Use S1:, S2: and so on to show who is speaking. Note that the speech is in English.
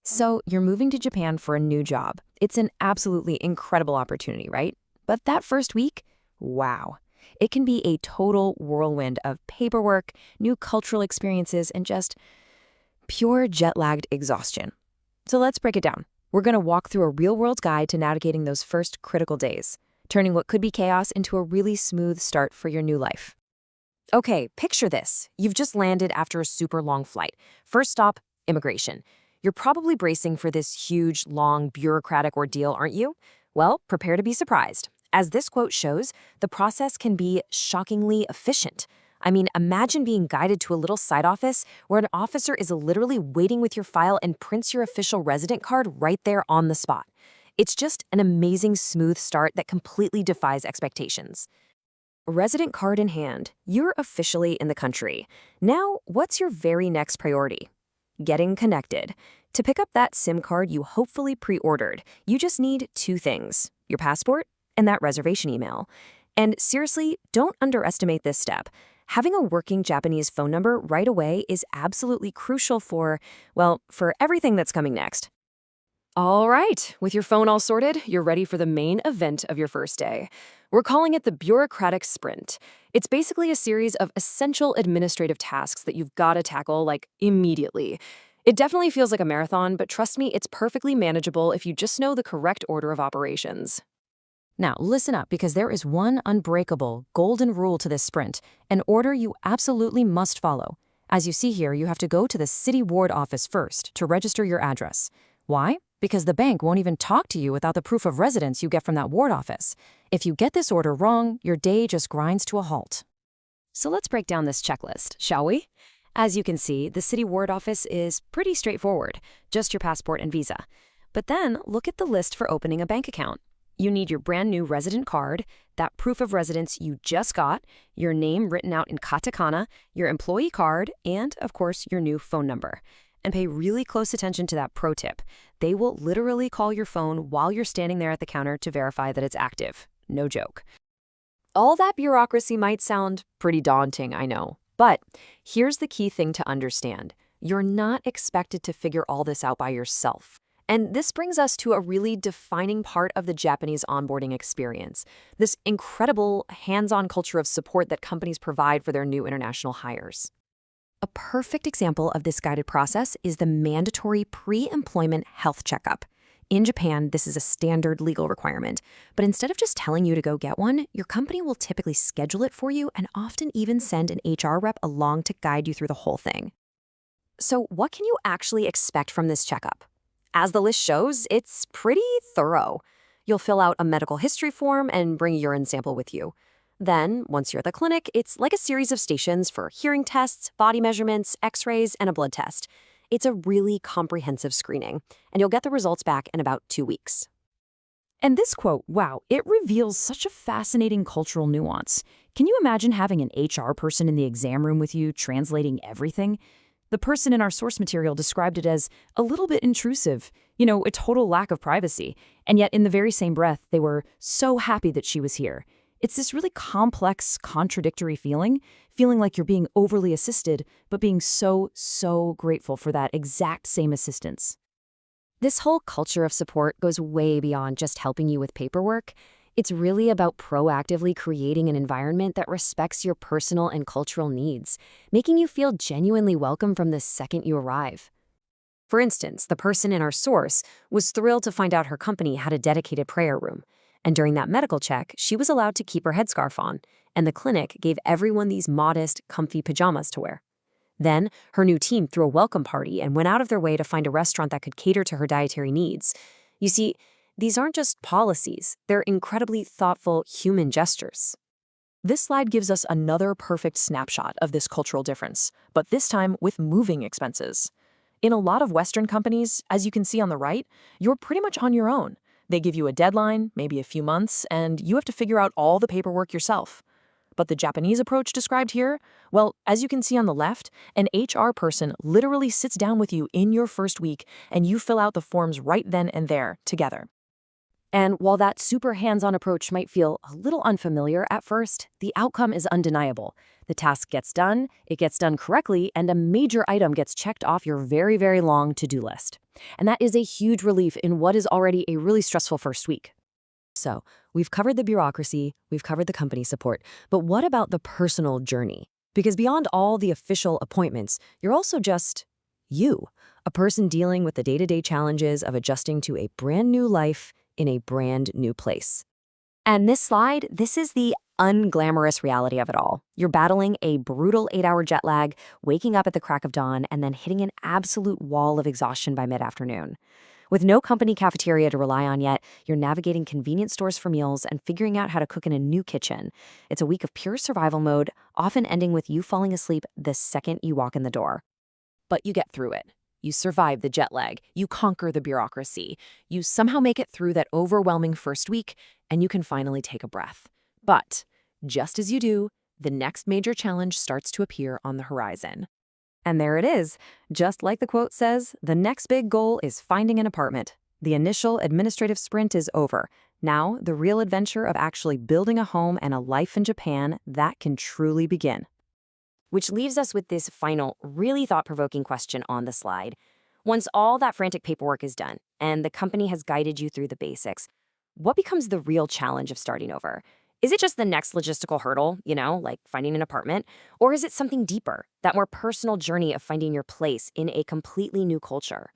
S1: So you're moving to Japan for a new job. It's an absolutely incredible opportunity, right? But that first week, wow. It can be a total whirlwind of paperwork, new cultural experiences, and just pure jet-lagged exhaustion. So let's break it down. We're going to walk through a real-world guide to navigating those first critical days, turning what could be chaos into a really smooth start for your new life. Okay, picture this. You've just landed after a super long flight. First stop, immigration. You're probably bracing for this huge, long, bureaucratic ordeal, aren't you? Well, prepare to be surprised. As this quote shows, the process can be shockingly efficient. I mean, imagine being guided to a little side office where an officer is literally waiting with your file and prints your official resident card right there on the spot. It's just an amazing, smooth start that completely defies expectations. Resident card in hand, you're officially in the country. Now, what's your very next priority? Getting connected. To pick up that SIM card you hopefully pre-ordered, you just need two things: your passport and that reservation email. And seriously, don't underestimate this step. Having a working Japanese phone number right away is absolutely crucial for, well, for everything that's coming next. All right, with your phone all sorted, you're ready for the main event of your first day. We're calling it the bureaucratic sprint. It's basically a series of essential administrative tasks that you've got to tackle, like, immediately. It definitely feels like a marathon, but trust me, it's perfectly manageable if you just know the correct order of operations. Now, listen up, because there is one unbreakable, golden rule to this sprint, an order you absolutely must follow. As you see here, you have to go to the city ward office first to register your address. Why? Because the bank won't even talk to you without the proof of residence you get from that ward office. If you get this order wrong, your day just grinds to a halt. So let's break down this checklist, shall we? As you can see, the city ward office is pretty straightforward, just your passport and visa. But then look at the list for opening a bank account. You need your brand new resident card, that proof of residence you just got, your name written out in katakana, your employee card, and, of course, your new phone number. And pay really close attention to that pro tip. They will literally call your phone while you're standing there at the counter to verify that it's active. No joke. All that bureaucracy might sound pretty daunting, I know. But here's the key thing to understand. You're not expected to figure all this out by yourself. And this brings us to a really defining part of the Japanese onboarding experience, this incredible hands-on culture of support that companies provide for their new international hires. A perfect example of this guided process is the mandatory pre-employment health checkup. In Japan, this is a standard legal requirement, but instead of just telling you to go get one, your company will typically schedule it for you and often even send an HR rep along to guide you through the whole thing. So what can you actually expect from this checkup? As the list shows, it's pretty thorough. You'll fill out a medical history form and bring a urine sample with you. Then, once you're at the clinic, it's like a series of stations for hearing tests, body measurements, x-rays, and a blood test. It's a really comprehensive screening, and you'll get the results back in about 2 weeks. And this quote, wow, it reveals such a fascinating cultural nuance. Can you imagine having an HR person in the exam room with you translating everything? The person in our source material described it as a little bit intrusive, a total lack of privacy. And yet in the very same breath, they were so happy that she was here. It's this really complex, contradictory feeling like you're being overly assisted, but being so, so grateful for that exact same assistance. This whole culture of support goes way beyond just helping you with paperwork. It's really about proactively creating an environment that respects your personal and cultural needs, making you feel genuinely welcome from the second you arrive. For instance, the person in our source was thrilled to find out her company had a dedicated prayer room. And during that medical check, she was allowed to keep her headscarf on, and the clinic gave everyone these modest, comfy pajamas to wear. Then, her new team threw a welcome party and went out of their way to find a restaurant that could cater to her dietary needs. You see, these aren't just policies, they're incredibly thoughtful human gestures. This slide gives us another perfect snapshot of this cultural difference, but this time with moving expenses. In a lot of Western companies, as you can see on the right, you're pretty much on your own. They give you a deadline, maybe a few months, and you have to figure out all the paperwork yourself. But the Japanese approach described here, well, as you can see on the left, an HR person literally sits down with you in your first week, and you fill out the forms right then and there, together. And while that super hands-on approach might feel a little unfamiliar at first, the outcome is undeniable. The task gets done, it gets done correctly, and a major item gets checked off your very, very long to-do list. And that is a huge relief in what is already a really stressful first week. So, we've covered the bureaucracy, we've covered the company support, but what about the personal journey? Because beyond all the official appointments, you're also just you, a person dealing with the day-to-day challenges of adjusting to a brand new life in a brand new place. And this slide, this is the unglamorous reality of it all. You're battling a brutal 8-hour jet lag, waking up at the crack of dawn, and then hitting an absolute wall of exhaustion by mid-afternoon. With no company cafeteria to rely on yet, you're navigating convenience stores for meals and figuring out how to cook in a new kitchen. It's a week of pure survival mode, often ending with you falling asleep the second you walk in the door. But you get through it. You survive the jet lag, you conquer the bureaucracy, you somehow make it through that overwhelming first week, and you can finally take a breath. But just as you do, the next major challenge starts to appear on the horizon. And there it is. Just like the quote says, the next big goal is finding an apartment. The initial administrative sprint is over. Now, the real adventure of actually building a home and a life in Japan, that can truly begin. Which leaves us with this final, really thought-provoking question on the slide. Once all that frantic paperwork is done, and the company has guided you through the basics, what becomes the real challenge of starting over? Is it just the next logistical hurdle, like finding an apartment? Or is it something deeper, that more personal journey of finding your place in a completely new culture?